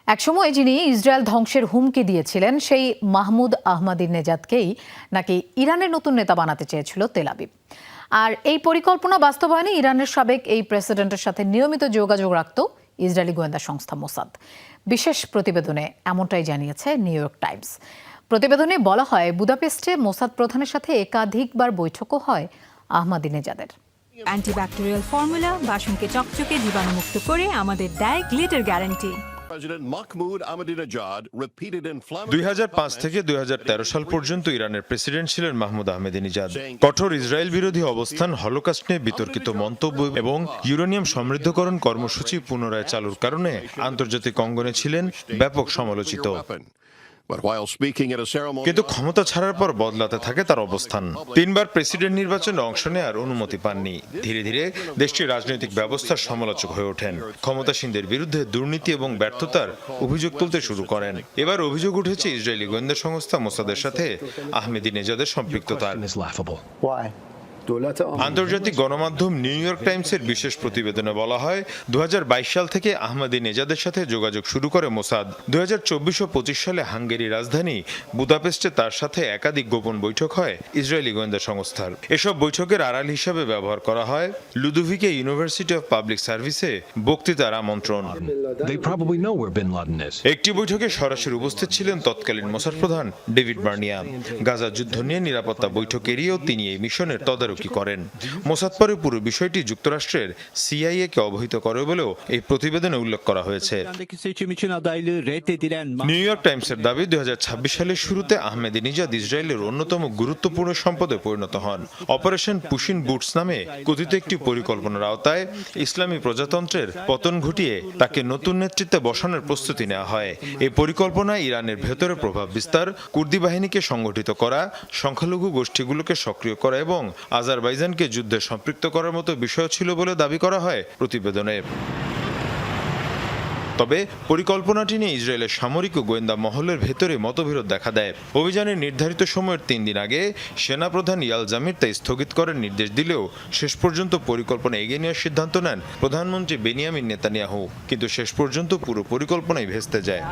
একসময় যিনি ইসরায়েল ধ্বংসের হুমকি দিয়েছিলেন সেই মাহমুদ আহমাদিনেজাদকেই নাকি ইরানের নতুন নেতা বানাতে চেয়েছিল তেল আবিব। আর এই পরিকল্পনা বাস্তবায়নে ইরানের সাবেক এই প্রেসিডেন্টের সাথে নিয়মিত যোগাযোগ রাখত ইসরায়েলি গোয়েন্দা সংস্থা মোসাদ। বিশেষ প্রতিবেদনে এমনটাই জানিয়েছে নিউ ইয়র্ক টাইমস। প্রতিবেদনে বলা হয়, বুদাপেস্টে মোসাদ প্রধানের সাথে একাধিকবার বৈঠকও হয় আহমাদিনেজাদের। অ্যান্টিব্যাকটেরিয়াল ফর্মুলা বাসনকে চকচকে জীবাণুমুক্ত করে আমাদের দেয় গ্লিটার গ্যারান্টি। 2005 থেকে 2013 সাল পর্যন্ত ইরানের প্রেসিডেন্ট ছিলেন মাহমুদ আহমেদিনেজাদ। কঠোর ইসরায়েল বিরোধী অবস্থান, হলোকস্ট নিয়ে বিতর্কিত মন্তব্য এবং ইউরেনিয়াম সমৃদ্ধকরণ কর্মসূচি পুনরায় চালুর কারণে আন্তর্জাতিক অঙ্গনে ছিলেন ব্যাপক সমালোচিত। কিন্তু ক্ষমতা ছাড়ার পর বদলাতে থাকে তার অবস্থান। 3 বার প্রেসিডেন্ট নির্বাচনে অংশ নেওয়ার অনুমতি পাননি। ধীরে ধীরে দেশটির রাজনৈতিক ব্যবস্থার সমালোচক হয়ে ওঠেন। ক্ষমতাসীনদের বিরুদ্ধে দুর্নীতি এবং ব্যর্থতার অভিযোগ তুলতে শুরু করেন। এবার অভিযোগ উঠেছে ইসরায়েলি গোয়েন্দা সংস্থা মোসাদের সাথে আহমেদিনেজাদের সম্পৃক্ততার। আন্তর্জাতিক গণমাধ্যম নিউ ইয়র্ক টাইমসের বিশেষ প্রতিবেদনে বলা হয়, 2022 সাল থেকে আহমেদিনেজাদের সাথে যোগাযোগ শুরু করে মোসাদ। 2024 ও 25 সালে হাঙ্গেরি রাজধানী বুদাপেস্টে তার সাথে একাধিক গোপন বৈঠক হয় ইসরায়েলি গোয়েন্দা সংস্থার। এসব বৈঠকের আড়াল হিসাবে ব্যবহার করা হয় লুদোভিকে ইউনিভার্সিটি অফ পাবলিক সার্ভিসে বক্তৃতার আমন্ত্রণ। একটি বৈঠকে সরাসরি উপস্থিত ছিলেন তৎকালীন মোসাদ প্রধান ডেভিড বার্নিয়াম। গাজা যুদ্ধ নিয়ে নিরাপত্তা বৈঠক এড়িয়েও তিনি এই মিশনের তদারকি করেন। মোসাদ পরে পুরো বিষয়টি যুক্তরাষ্ট্রের সিআইএ কে অবহিত করে বলেও এই প্রতিবেদনে উল্লেখ করা হয়েছে। নিউ ইয়র্ক টাইমসের দাবি, 2026 সালের শুরুতে আহমেদিনেজাদ ইসরায়েলের অন্যতম গুরুত্বপূর্ণ সম্পদে পরিণত হন। অপারেশন পুশিন বুটস নামে কথিত একটি পরিকল্পনার আওতায় ইসলামী প্রজাতন্ত্রের পতন ঘটিয়ে তাকে নতুন নেতৃত্বে বসানোর প্রস্তুতি নেওয়া হয়। এই পরিকল্পনায় ইরানের ভেতরে প্রভাব বিস্তার, কুর্দি বাহিনীকে সংগঠিত করা, সংখ্যালঘু গোষ্ঠীগুলোকে সক্রিয় করা এবং আজারবাইজানকে যুদ্ধে সম্পৃক্ত করার মতো বিষয় ছিল বলে দাবি করা হয় প্রতিবেদনে। তবে পরিকল্পনাটি নিয়ে ইসরায়েলের সামরিক ও গোয়েন্দা মহলের ভেতরে মতবিরোধ দেখা দেয়। অভিযানের নির্ধারিত সময়ের 3 দিন আগে সেনাপ্রধান ইয়াল জামির তা স্থগিত করার নির্দেশ দিলেও শেষ পর্যন্ত পরিকল্পনা এগিয়ে নেওয়ার সিদ্ধান্ত নেন প্রধানমন্ত্রী বেনিয়ামিন নেতানিয়াহু। কিন্তু শেষ পর্যন্ত পুরো পরিকল্পনাই ভেস্তে যায়।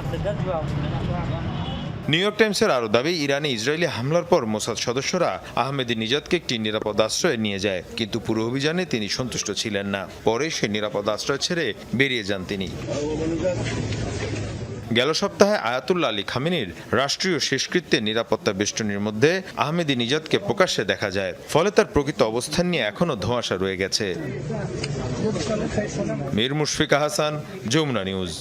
নিউ ইয়র্ক টাইমসের আরও দাবি, ইরানে ইসরায়েলি হামলার পর মোসাদ সদস্যরা আহমেদিনেজাদকে একটি নিরাপদ আশ্রয়ে নিয়ে যায়, কিন্তু পুরো অভিযানে তিনি সন্তুষ্ট ছিলেন না। পরে সে নিরাপদ আশ্রয় ছেড়ে বেরিয়ে যান তিনি। গেল সপ্তাহে আয়াতুল্লাহ আলী খামেনির রাষ্ট্রীয় শেষকৃত্যের নিরাপত্তা বেষ্টনীর মধ্যে আহমেদিনেজাদকে প্রকাশ্যে দেখা যায়। ফলে তার প্রকৃত অবস্থান নিয়ে এখনো ধোঁয়াশা রয়ে গেছে। মীর মুশফিকা হাসান, যমুনা নিউজ।